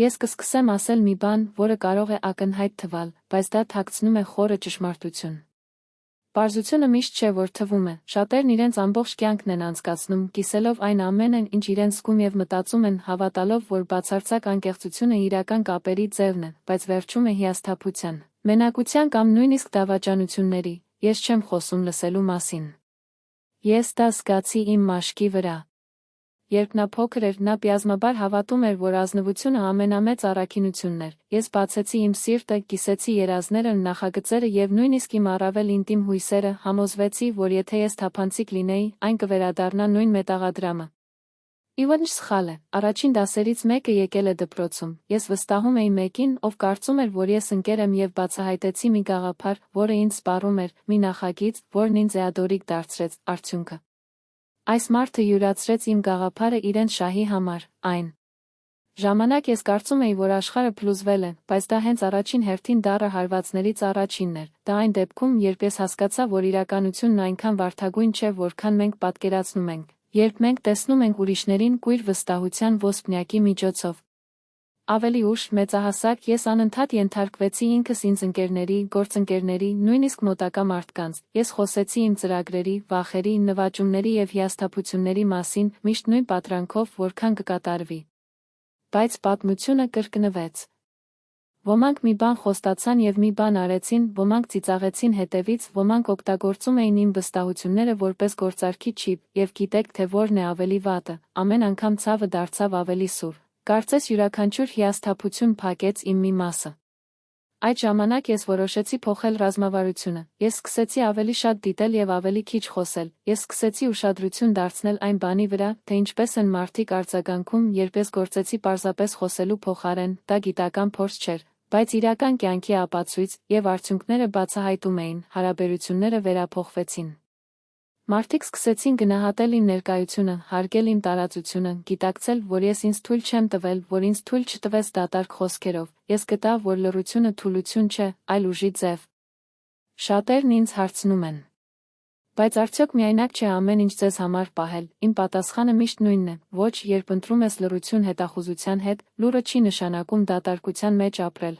Ես կսկսեմ ասել մի բան, որը կարող է ակնհայտ թվալ, բայց դա թաքցնում է խորը ճշմարտություն։ Պարզությունը միշտ չէ, որ թվում է, շատերն իրենց ամբողջ կյանքն են անցկացնում, կիսելով այն ամենն, ինչ իրենց զգում եւ մտածում են, հավատալով, որ բացարձակ անկեղծությունը իրական կապերի ձևն է, բայց վերջում է հիասթափության, մենակության կամ նույնիսկ դավաճանությունների։ Ես չեմ խոսում լսելու մասին։ Ես դա զգացի իմ մաշկի վրա։ Երբ նա փոքր էր, նա պիազմաբար հավատում էր, որ ազնվությունը ամենամեծ առաքինությունն էր։ Ես բացեցի իմ սիրտը, կիսեցի երազները, նախագծերը եւ նույնիսկ իմ առավել ինտիմ հույսերը, համոզվեցի, որ եթե ես թափանցիկ լինեի, այն կվերադառնա նույն մետաղադրամը։ Իվն սխալ է։ Առաջին դասերից մեկը եկել է դպրոցում։ Ես վստահում էի մեկին, ով կարծում էր, որ ես ընկեր եմ եւ բացահայտեցի մի գաղափար, որը ինձ սպառում էր, մի նախագիծ, որն ինձ էադորիկ դարձրեց, արդյունքը։ Այս մարդը յուրացրեց իմ գաղափարը իրենց շահի համար, այն ժամանակ ես կարծում էի, որ աշխարհը փլուզվել է, բայց դա հենց առաջին հերթին դառը հարվածներից առաջինն էր։ Դա այն դեպքում, երբ ես հասկացա, որ իրականությունն այնքան վարդագույն չէ, որքան մենք պատկերացնում ենք, երբ մենք տեսնում ենք ուրիշներին կույր վստահության ոսպնյակի միջոցով։ Ավելի ուշ, մեծահասակ, ես անընդհատ ենթարկվեցի ինքս ինձ ընկերների, գործընկերների, նույնիսկ մոտակա մարդկանց։ Ես խոսեցի իմ ծրագրերի, վախերի, նվաճումների եւ հիասթափությունների մասին, միշտ նույն պատրանքով, որքան կկատարվի։ Բայց պատմությունը կրկնվեց։ Ոմանք մի բան խոստացան եւ մի բան արեցին, ոմանք ծիծաղեցին հետևից, ոմանք օգտագործում էին իմ վստահությունները որպես գործարքի չիպ, եւ գիտեք, թե որն է ավելի վատը, ամեն անգամ ցավը դարձավ ավելի սուր։ Կարծես յուրաքանչյուր հիասթափություն փակեց իմ մի մասը։ Այդ ժամանակ ես որոշեցի փոխել ռազմավարությունը։ Ես սկսեցի ավելի շատ դիտել եւ ավելի քիչ խոսել։ Ես սկսեցի ուշադրություն դարձնել այն բանի վրա, թե ինչպես են մարդիկ արձագանքում, երբ ես գործեցի պարզապես խոսելու փոխարեն, դա գիտական փորձ չէր, բայց իրական կյանքի ապացույց, եւ արդյունքները բացահայտում էին, հարաբերությունները վերափոխվեցին։ Մարդիկ սկսեցին գնահատել իմ ներկայությունը, հարգել իմ տարածությունը, գիտակցել, որ ես ինձ թույլ չեմ տվել, որ ինձ թույլ չտվեց դատարկ խոսքերով։ Ես գտա, որ լռությունը թուլություն չէ, այլ ուժի ձև։ Շատերն ինձ հարցնում են. բայց արդյոք միայնակ չէ ամեն ինչ ձեզ համար պահել։ Իմ պատասխանը միշտ նույնն է. ոչ, երբ ընտրում ես լռություն հետախուզության հետ, լուրը չի նշանակում դատարկության մեջ ապրել։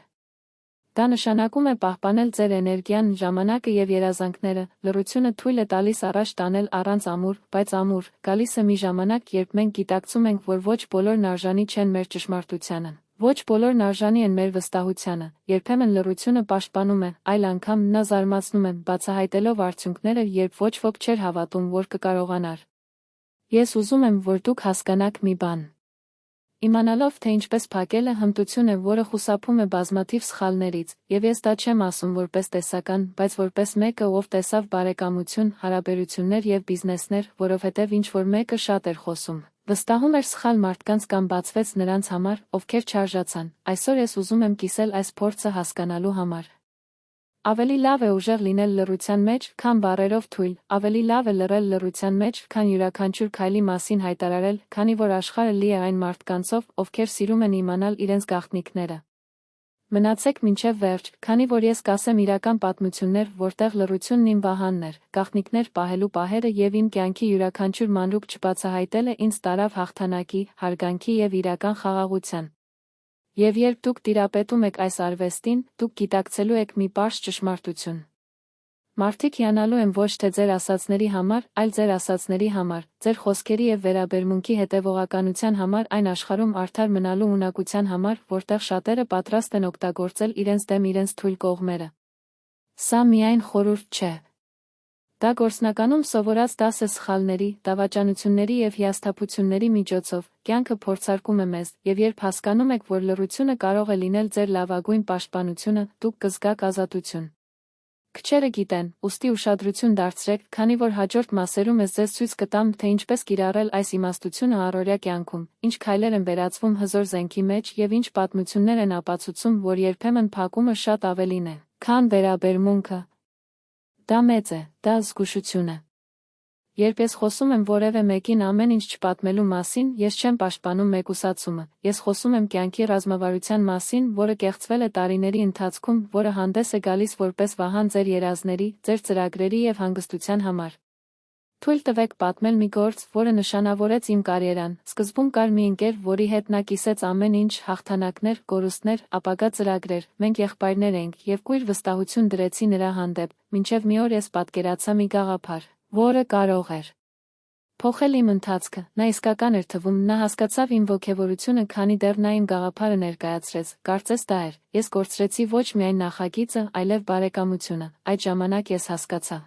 Դա նշանակում է պահպանել ձեր էներգիան, ժամանակը եւ երազանքները։ Լռությունը թույլ է տալիս առաջ տանել առանց ամուր, բայց ամուր գալիս է մի ժամանակ, երբ մենք գիտակցում ենք, որ ոչ բոլորն արժանի չեն մեր ճշմարտությանը, ոչ բոլորն արժանի են մեր վստահությանը։ Երբեմն լռությունը պաշտպանում է, այլ անգամ նա զարմացնում է, բացահայտելով արդյունքները, երբ ոչ ոք չէր հավատում, որ կկարողանար։ Ես ուզում եմ, որ դուք հասկանաք մի բան։ Իմանալով, թե ինչպես փակել է հմտություն է, որը խուսափում է բազմաթիվ սխալներից, եւ ես դա չեմ ասում որպես տեսական, բայց որպես մեկը, ով տեսավ բարեկամություն, հարաբերություններ եւ բիզնեսներ, որովհետեւ ինչ-որ մեկը շատ էր խոսում, վստահում էր սխալ մարդկանց կամ բացվեց նրանց համար, ովքեր չարժացան։ Այսօր ես ուզում եմ կիսել այս փորձը հասկանալու համար։ Ավելի լավ է ուժեղ լինել լռության մեջ, քան բառերով թույլ, ավելի լավ է լռել լռության մեջ, քան յուրաքանչյուր քայլի մասին հայտարարել, քանի որ աշխարհը լի է այն մարդկանցով, ովքեր սիրում են իմանալ իրենց գաղտնիքները։ Մնացեք մինչև վերջ, քանի որ ես կասեմ իրական պատմություններ, որտեղ լռությունն իմ վահանն էր, գաղտնիքներ պահելու պահերը եւ իմ կյանքի յուրաքանչյուր մանրուք չբացահայտելը ինձ տարավ հաղթանակի, հարգանքի եւ իրական խաղաղության։ Եվ երբ դուք տիրապետում եք այս արվեստին, դուք գիտակցելու եք մի պարզ ճշմարտություն։ Մարդիկ հիանալու են ոչ թե ձեր ասածների համար, այլ ձեր ասածների համար, ձեր խոսքերի եւ վերաբերմունքի հետեւողականության համար այն աշխարհում արդար մնալու ունակության համար, որտեղ շատերը պատրաստ են օգտագործել իրենց դեմ իրենց թույլ կողմերը։ Սա միայն խորհուրդ չէ։ Դա գործնականում սովորած դաս է սխալների, դավաճանությունների եւ հիասթափությունների միջոցով, կյանքը փորձարկում է մեզ, եւ երբ հասկանում եք, որ լռությունը կարող է լինել ձեր լավագույն պաշտպանությունը, դուք կզգաք ազատություն։ Քչերը գիտեն, ուստի ուշադրություն դարձրեք, քանի որ հաջորդ մասերում ես ձեզ ցույց կտամ, թե ինչպես կիրառել այս իմաստությունը առօրյա կյանքում, ինչ քայլեր են վերածվում հզոր զենքի մեջ եւ ինչ պատմություններ են ապացուցում, որ երբեմն փակումը շատ ավելին է, քան վերաբերմունքը։ Դա մեծ է, դա զգուշություն է։ Երբ ես խոսում եմ որևէ մեկին ամեն ինչ չպատմելու մասին, ես չեմ պաշտպանում մեկուսացումը, ես խոսում եմ կյանքի ռազմավարության մասին, որը կեղծվել է տարիների ընթացքում, որը հանդես է գալիս որպես վահան ձեր երազների, ձեր ծրագրերի եւ հանգստության համար։ Թույլ տվեք պատմել մի գործ, որը նշանավորեց իմ կարիերան։ Սկզբում կար մի ընկեր, որի հետ նա կիսեց ամեն ինչ, հաղթանակներ, կորուստներ, ապագա ծրագրեր։ Մենք եղբայրներ էինք և կույր վստահություն դրեցի նրա հանդեպ, մինչև մի օր ես պատկերացա մի գաղափար, որը կարող էր փոխել իմ ընթացքը։ Նա իսկական էր թվում, նա հասկացավ իմ ոգևորությունը, քանի դեռ նա իմ գաղափարը ներկայացրեց։ Կարծես դա էր։ Ես կորցրեցի ոչ միայն նախագիծը, այլև բարեկամությունը։ Այդ ժամանակ ես հասկացա.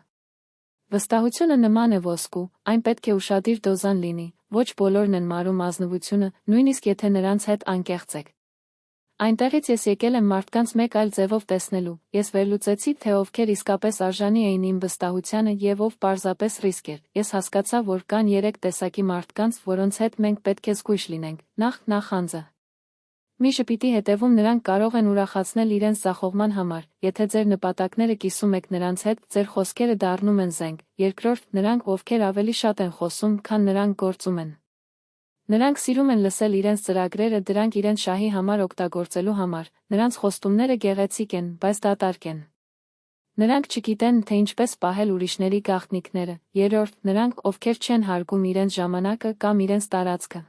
վստահությունը նման է ոսկու, այն պետք է ուշադիր դոզան լինի, ոչ բոլորն են մարում ազնվությունը, նույնիսկ եթե նրանց հետ անկեղծ եք։ Այնտեղից ես եկել եմ մարդկանց մեկ այլ ձևով տեսնելու, ես վերլուծեցի, թե ովքեր իսկապես արժանի էին իմ վստահությանը և ով պարզապես ռիսկ էր։ Ես հասկացա, որ կան 3 տեսակի մարդկանց, որոնց հետ մենք պետք է զգույշ լինենք։ Նախ անձը։ Մի ժպիտի հետևում նրանք կարող են ուրախացնել իրենց ձախողման համար, եթե ձեր նպատակները կիսում եք նրանց հետ, ձեր խոսքերը դառնում են զենք։ Երկրորդ, նրանք, ովքեր ավելի շատ են խոսում, քան նրանք գործում են։ Նրանք սիրում են լսել իրենց ծրագրերը, դրանք իրենց շահի համար օգտագործելու համար, նրանց խոստումները գեղեցիկ են, բայց դատարկ են։ Նրանք չգիտեն, թե ինչպես պահել ուրիշների գաղտնիքները։ Երրորդ, նրանք, ովքեր չեն հարգում իրենց ժամանակը կամ իրենց տարածքը։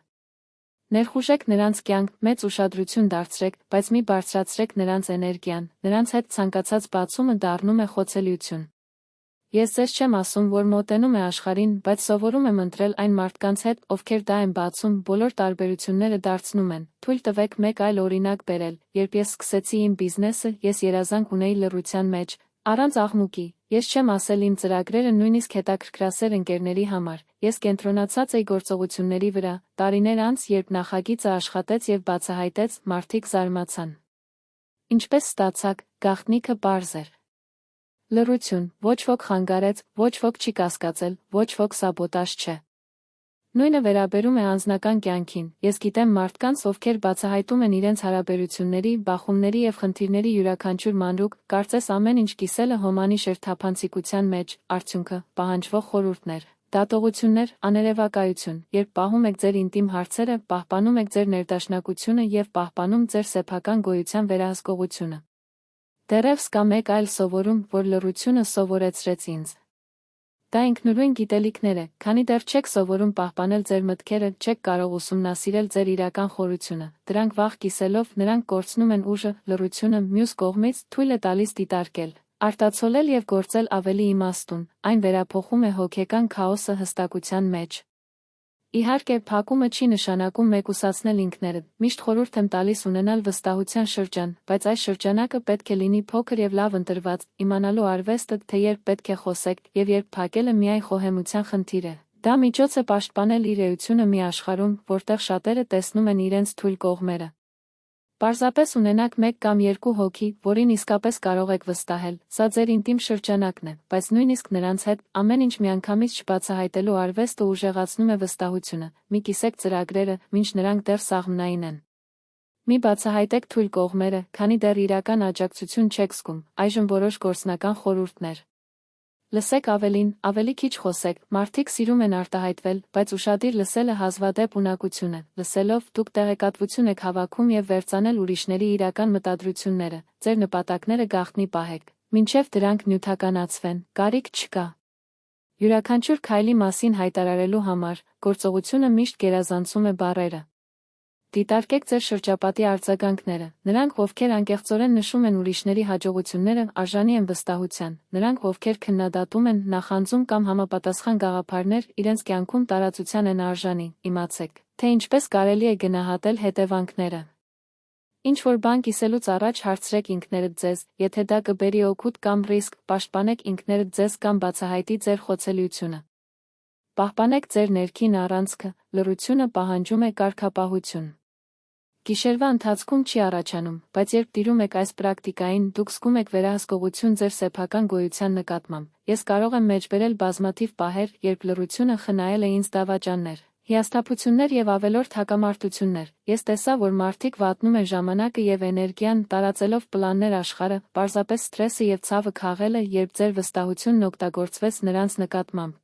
Ներխուժեք նրանց կյանք, մեծ ուշադրություն դարձրեք, բայց մի բարձրացրեք նրանց էներգիան, նրանց հետ ցանկացած բացումը դառնում է խոցելիություն։ Ես ձեզ չեմ ասում, որ մոտենում է աշխարհին, բայց սովորում եմ ընտրել այն մարդկանց հետ, ովքեր դա են բացում, բոլոր տարբերությունները դարձնում են։ Թույլ տվեք մեկ այլ օրինակ բերել։ Երբ ես սկսեցի իմ բիզնեսը, ես երազանք ունեի լռության մեջ, առանց աղմուկի։ Ես չեմ ասել իմ ծրագրերը նույնիսկ հետաքրքրասեր ընկերների համար։ Ես կենտրոնացած էի գործողությունների վրա։ Տարիներ անց, երբ նախագիծը աշխատեց և բացահայտեց, մարդիկ զարմացան։ Ինչպես ստացաք, գաղտնիքը պարզ էր։ Լռություն, ոչ ոք խանգարեց, ոչ ոք չի կասկածել, ոչ ոք սաբոտաժ չէ։ Նույնը վերաբերում է անձնական կյանքին։ Ես գիտեմ մարդկանց, ովքեր բացահայտում են իրենց հարաբերությունների, բախումների և խնդիրների յուրաքանչյուր մանրուք, կարծես ամեն ինչ կիսելը հոմանիշ էր թափանցիկության մեջ, արդյունքը՝ պահանջվող խորհուրդներ, դատողություններ, աներևակայություն։ Երբ պահում եք ձեր ինտիմ հարցերը, պահպանում եք ձեր ներդաշնակությունը և պահպանում ձեր սեփական գոյության վերահսկողությունը։ Դեռևս կա մեկ այլ սովորում, որ լռությունը սովորեցրեց ինձ։ Դա ինքնուրույն գիտելիքներ է, քանի դեռ չեք սովորում պահպանել ձեր մտքերը, չեք կարող ուսումնասիրել ձեր իրական խորությունը։ Դրանք վաղ կիսելով, նրանք կորցնում են ուժը, լռությունը, մյուս կողմից, թույլ է տալիս դիտարկել, արտացոլել և գործել ավելի իմաստուն, այն վերափոխում է հոգեկան քաոսը հստակության մեջ։ Իհարկե, փակումը չի նշանակում մեկուսացնել ինքներդ, միշտ խորհուրդ եմ տալիս ունենալ վստահության շրջան, բայց այս շրջանակը պետք է լինի փոքր և լավ ընտրված, իմանալու արվեստը, թե երբ պետք է խոսեք, և երբ փակելը միայն խոհեմության խնդիր է։ Դա միջոց է պաշտպանել իր էությունը մի աշխարհում, որտեղ շատերը տեսնում են իրենց թույլ կողմերը։ Պարզապես ունենաք 1 կամ 2 հոգի, որին իսկապես կարող եք վստահել, սա ձեր ինտիմ շրջանակն է, բայց նույնիսկ նրանց հետ, ամեն ինչ միանգամից չբացահայտելու արվեստը ուժեղացնում է վստահությունը։ Մի կիսեք ծրագրերը, մինչ նրանք դեռ սաղմնային են։ Մի բացահայտեք թույլ կողմերը, քանի դեռ իրական աջակցություն չեք զգում։ Այժմ որոշ գործնական խորհուրդներ։ Լսեք ավելին, ավելի քիչ խոսեք, մարդիկ սիրում են արտահայտվել, բայց ուշադիր լսելը հազվադեպ ունակություն է։ Լսելով, դուք տեղեկատվություն եք հավաքում և վերծանել ուրիշների իրական մտադրությունները, ձեր նպատակները գաղտնի պահեք, մինչև դրանք նյութականացվեն, կարիք չկա։ Յուրաքանչյուր քայլի մասին հայտարարելու համար, գործողությունը միշտ գերազանցում է բառերը։ Դիտարկեք ձեր շրջապատի արձագանքները։ Նրանք, ովքեր անկեղծորեն նշում են ուրիշների հաջողությունները, արժանի են վստահության։ Նրանք, ովքեր քննադատում են, նախանձում կամ համապատասխան գաղափարներ, իրենց կյանքում տարածության են արժանի։ Իմացեք, թե ինչպես կարելի է գնահատել հետևանքները։ Ինչ-որ բան կիսելուց առաջ հարցրեք ինքներդ ձեզ, եթե դա կբերի օգուտ կամ ռիսկ, պաշտպանեք ինքներդ ձեզ կամ բացահայտի ձեր խոցելիությունը։ Պահպանեք ձեր ներքին առանցքը, լռությունը պահանջում է կարգապահություն։ Գիշերվա ընթացքում չի առաջանում, բայց երբ տիրում եք այս պրակտիկային, դուք զգում եք վերահսկողություն ձեր սեփական գոյության նկատմամբ։ Ես կարող եմ մեջբերել բազմաթիվ պահեր, երբ լռությունը խնայել է ինձ դավաճաններ, հիասթափություններ և ավելորդ հակամարտություններ։ Ես տեսա, որ մարդիկ վատնում են ժամանակը և էներգիան, տարածելով պլաններ աշխարհը, պարզապես սթրեսը և ցավը քաղել է, երբ ձեր վստահությունն օգտագործվեց նրանց նկատմամբ։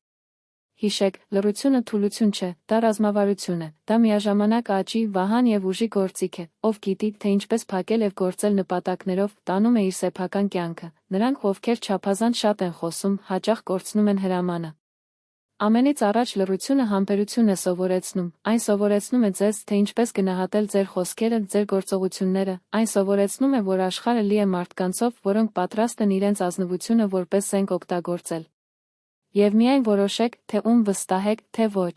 Հիշեք, լռությունը թուլություն չէ, դա ռազմավարություն է, դա միաժամանակ աճի, վահան և ուժի գործիք է, ով գիտի, թե ինչպես փակել և գործել նպատակներով, տանում է իր սեփական կյանքը։ Նրանք, ովքեր չափազանց շատ են խոսում, հաճախ կորցնում են հրամանը։ Ամենից առաջ լռությունը համբերություն է սովորեցնում, այն սովորեցնում է ձեզ, թե ինչպես գնահատել ձեր խոսքերը, ձեր գործողությունները, այն սովորեցնում է, որ աշխարհը լի է մարդկանցով, որոնք պատրաստ են իրենց ազնվությունը որպես զենք օգտագործել։ Եվ միայն որոշեք, թե ում վստահեք, թե ոչ։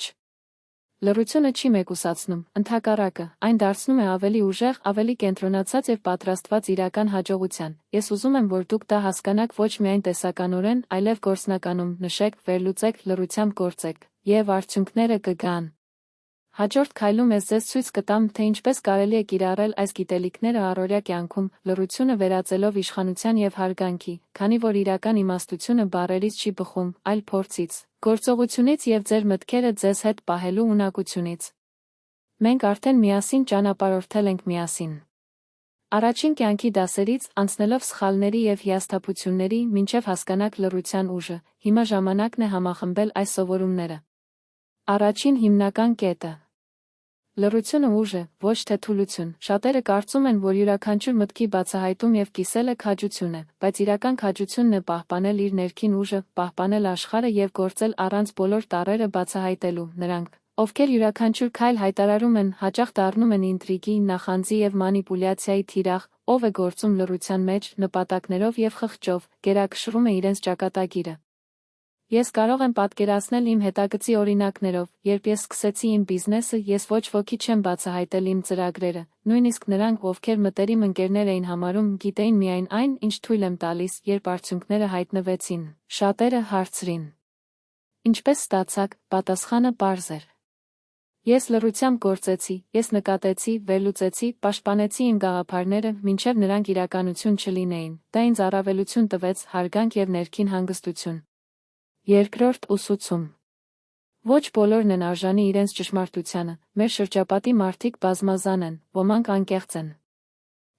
Լռությունը չի մեկուսացնում, ընդհակառակը, այն դարձնում է ավելի ուժեղ, ավելի կենտրոնացած և պատրաստված իրական հաջողության։ Ես ուզում եմ, որ դուք դա հասկանաք ոչ միայն տեսականորեն, այլև գործնականում, նշեք, վերլուծեք, լռությամբ գործեք, և արդյունքները կգան։ Հաջորդ քայլում ես ձեզ ցույց կտամ, թե ինչպես կարելի է կիրառել այս գիտելիքները առօրյա կյանքում, լռությունը վերածելով իշխանության և հարգանքի, քանի որ իրական իմաստությունը բառերից չի բխում, այլ փորձից, գործողությունից և ձեր մտքերը ձեզ հետ պահելու ունակությունից։ Մենք արդեն միասին ճանապարհորդել ենք միասին։ Առաջին կյանքի դասերից, անցնելով սխալների և հիասթափությունների, մինչև հասկանաք լռության ուժը, հիմա ժամանակն է համախմբել այս սովորումները։ Առաջին հիմնական կետը։ Լռությունը ուժ է, ոչ թե թուլություն։ Շատերը կարծում են, որ յուրաքանչյուր մտքի բացահայտում և կիսելը քաջություն է, բայց իրական քաջությունն է պահպանել իր ներքին ուժը, պահպանել աշխարհը և գործել առանց բոլոր տառերը բացահայտելու։ Նրանք, ովքեր յուրաքանչյուր քայլ հայտարարում են, հաճախ դառնում են ինտրիգի, նախանձի և մանիպուլյացիայի թիրախ, ով է գործում լռության մեջ, նպատակներով և խղճով, գերակշռում է իրենց ճակատագիրը։ Ես կարող եմ պատկերացնել իմ հետագծի օրինակներով, երբ ես սկսեցի իմ բիզնեսը, ես ոչ ոքի չեմ բացահայտել իմ ծրագրերը, նույնիսկ նրանք, ովքեր մտերիմ ընկերներ էին համարում, գիտեին միայն այն, ինչ թույլ եմ տալիս, երբ արդյունքները հայտնվեցին։ Շատերը հարցրին. Ինչպես ստացաք, պատասխանը պարզ էր։ Ես լռությամբ գործեցի, ես նկատեցի, վերլուծեցի, պաշտպանեցի իմ գաղափարները, մինչև նրանք իրականություն չլինեին, դա ինձ առավելություն տվեց, հարգանք և ներքին հանգստություն։ Երկրորդ ուսուցում։ Ոչ բոլորն են արժանի իրենց ճշմարտությանը, մեր շրջապատի մարդիկ բազմազան են, ոմանք անկեղծ են։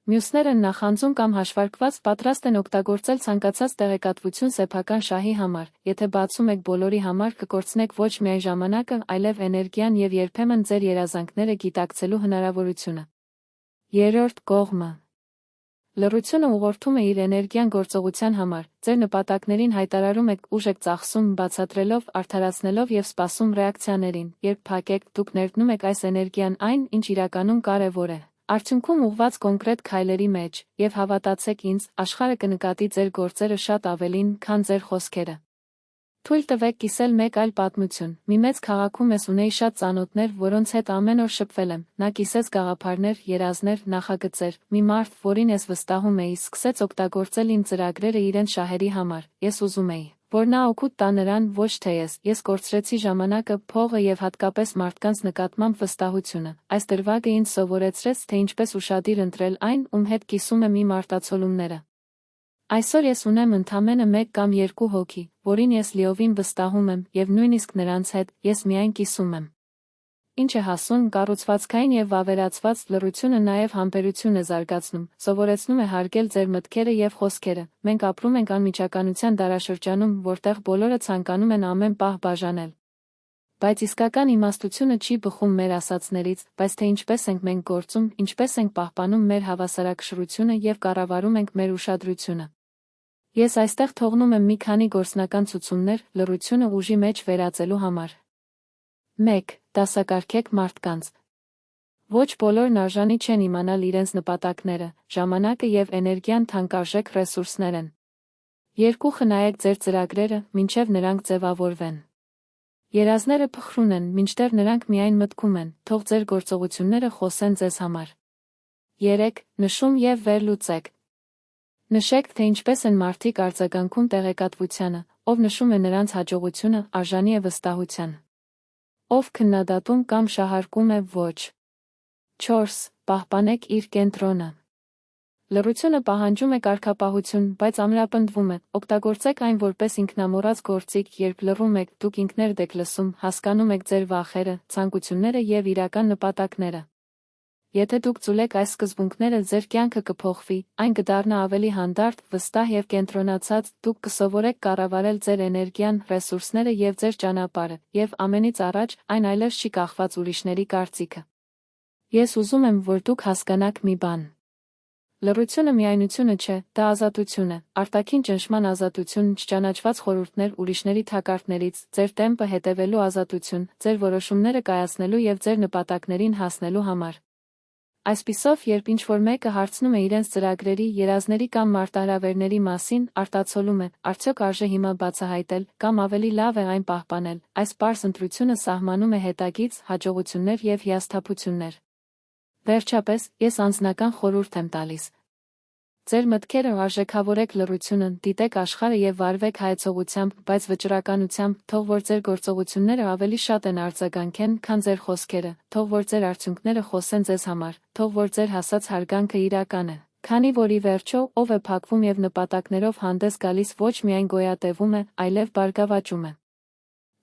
Մյուսները նախանձում կամ հաշվարկված պատրաստ են օգտագործել ցանկացած տեղեկատվություն սեփական շահի համար, եթե բացում եք բոլորի համար կկորցնեք ոչ միայն ժամանակը, այլև էներգիան և երբեմն ձեր երազանքները գիտակցելու հնարավորությունը։ Երրորդ կողմը։ Լռությունը ուղղորդում է իր էներգիան գործողության համար, ձեր նպատակներին հայտարարում եք, ուժ եք ծախսում, բացատրելով, արդարացնելով և սպասում ռեակցիաներին, երբ փակեք, դուք ներդնում եք այս էներգիան այն, ինչ իրականում կարևոր է, արդյունքում ուղղված կոնկրետ քայլերի մեջ, և հավատացեք ինձ, աշխարհը կնկատի ձեր գործերը շատ ավելին, քան ձեր խոսքերը։ Թույլ տվեք կիսել մեկ այլ պատմություն։ Մի մեծ քաղաքում ես ունեի շատ ծանոթներ, որոնց հետ ամեն օր շփվել եմ։ Նա կիսեց գաղափարներ, երազներ, նախագծեր։ Մի մարդ, որին ես վստահում էի, սկսեց օգտագործել իմ ծրագրերը իրենց շահերի համար։ Ես ուզում էի, որ նա օգուտ տա նրան, ոչ թե ես։ Ես կորցրեցի ժամանակը, փողը և հատկապես մարդկանց նկատմամբ վստահությունը։ Այս դրվագը ինձ սովորեցրեց, թե ինչպես ուշադիր ընտրել այն, ում հետ կիսում եմ իմ արտացոլումները։ Այսօր ես ունեմ ընդամենը 1 կամ 2 հոգի, որին ես լիովին վստահում եմ, և նույնիսկ նրանց հետ ես միայն կիսում եմ։ Ինչ է հասուն, կառուցվածքային և վավերացված լռությունը նաև համբերություն է զարգացնում, սովորեցնում է հարգել ձեր մտքերը և խոսքերը։ Մենք ապրում ենք անմիջականության դարաշրջանում, որտեղ բոլորը ցանկանում են ամեն պահ բաժանել։ Բայց իսկական իմաստությունը չի բխում մեր ասածներից, բայց թե ինչպես ենք մենք գործում, ինչպես ենք պահպանում մեր հավասարակշռությունը և կառավարում ենք մեր ուշադրությունը։ Ես այստեղ թողնում եմ մի քանի գործնական ցուցումներ լռությունը ուժի մեջ վերածելու համար։ 1. Դասակարգեք մարդկանց։ Ոչ բոլորն արժանի չեն իմանալ իրենց նպատակները, ժամանակը և էներգիան թանկարժեք ռեսուրսներ են։ 2. Խնայեք ձեր ծրագրերը, մինչև նրանք ձևավորվեն։ Երազները փխրուն են, մինչդեռ նրանք միայն մտքում են, թող ձեր գործողությունները խոսեն ձեզ համար։ 3. Նշում և վերլուծեք։ Նշեք, թե ինչպես են մարդիկ արձագանքում տեղեկատվությանը, ով նշում է նրանց հաջողությունը, արժանի է վստահության։ Ով քննադատում կամ շահարկում է, ոչ։ 4. Պահպանեք իր կենտրոնը։ Լռությունը պահանջում է կարգապահություն, բայց ամրապնդվում է, օգտագործեք այն որպես ինքնամոռաց գործիք, երբ լռում եք, դուք ինքներդ եք լսում, հասկանում եք ձեր վախերը, ցանկությունները և իրական նպատակները։ Եթե դուք ծուլեք այս սկզբունքները, ձեր կյանքը կփոխվի, այն կդառնա ավելի հանդարտ, վստահ և կենտրոնացած, դուք կսովորեք կառավարել ձեր էներգիան, ռեսուրսները և ձեր ճանապարհը, և ամենից առաջ, այն այլևս չի կախված ուրիշների կարծիքը։ Ես ուզում եմ, որ դուք հասկանաք մի բան։ Լռությունը միայնությունը չէ, դա ազատություն է, արտաքին ճնշման ազատություն, չճանաչված խորհուրդներ ուրիշների թակարդներից, ձեր տեմպը հետևելու ազատություն, ձեր որոշումները կայացնելու և ձեր նպատակներին հասնելու համար։ Այսպիսով, երբ ինչ-որ մեկը հարցնում է իրենց ծրագրերի, երազների կամ մարտահրավերների մասին, արտացոլում է, արդյոք արժե հիմա բացահայտել, կամ ավելի լավ է այն պահպանել, այս պարզ ընտրությունը սահմանում է հետագից, հաջողություններ և հիասթափություններ։ Վերջապես, ես անձնական խորհուրդ եմ տալիս։ Ձեր մտքերը արժեքավորեք լռությունը, դիտեք աշխարհը և վարվեք հայեցողությամբ, բայց վճռականությամբ, թող որ ձեր գործողությունները ավելի շատ են արձագանքեն, քան ձեր խոսքերը, թող որ ձեր արդյունքները խոսեն ձեզ համար, թող որ ձեր հասած հարգանքը իրական է, քանի որ ի վերջո, ով է փակվում և նպատակներով հանդես գալիս ոչ միայն գոյատևում է, այլև բարգավաճում է։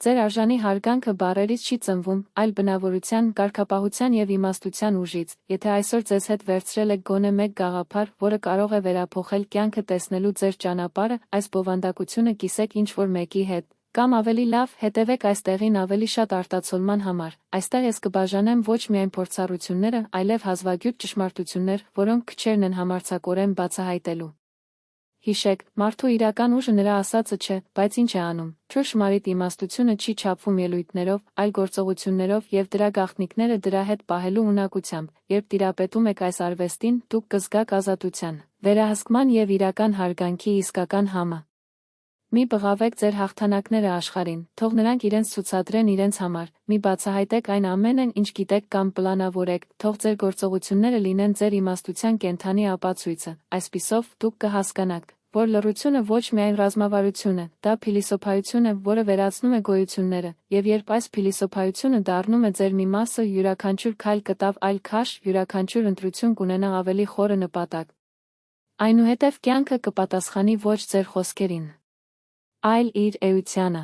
Ձեր արժանի հարգանքը բառերից չի ծնվում, այլ բնավորության, կարգապահության և իմաստության ուժից, եթե այսօր ձեզ հետ վերցրել եք գոնե մեկ գաղափար, որը կարող է վերափոխել կյանքը տեսնելու ձեր ճանապարհը, այս բովանդակությունը կիսեք ինչ-որ մեկի հետ, կամ ավելի լավ, հետևեք այս տեղին ավելի շատ արտացոլման համար, այստեղ ես կբաժանեմ ոչ միայն փորձառությունները, այլև հազվագյուտ ճշմարտություններ, որոնք քչերն են համարձակորեն բացահայտելու։ Հիշեք, մարդու իրական ուժը նրա ասածը չէ, բայց ինչ է անում։ Ճշմարիտ իմաստությունը չի չափվում ելույթներով, այլ գործողություններով և դրա գաղտնիքները դրա հետ պահելու ունակությամբ։ Երբ տիրապետում եք այս արվեստին, դուք կզգաք ազատության, վերահսկման և իրական հարգանքի իսկական համը։ Մի բղավեք ձեր հաղթանակները աշխարհին, թող նրանք իրենց ցուցադրեն իրենց համար, մի բացահայտեք այն ամենն, ինչ գիտեք կամ պլանավորեք, թող ձեր գործողությունները լինեն ձեր իմաստության կենդանի ապացույցը, այսպիսով, դուք կհասկանաք, որ լռությունը ոչ միայն ռազմավարություն է, դա փիլիսոփայություն է, որը վերացնում է գոյությունները, և երբ այս փիլիսոփայությունը դառնում է ձեր մի մասը, յուրաքանչյուր քայլ կտավ այլ քաշ, յուրաքանչյուր ընտրություն կունենա ավելի խորը նպատակ։ Այնուհետև կյանքը կպատասխանի ոչ ձեր խոսքերին, այլ իր էությանը։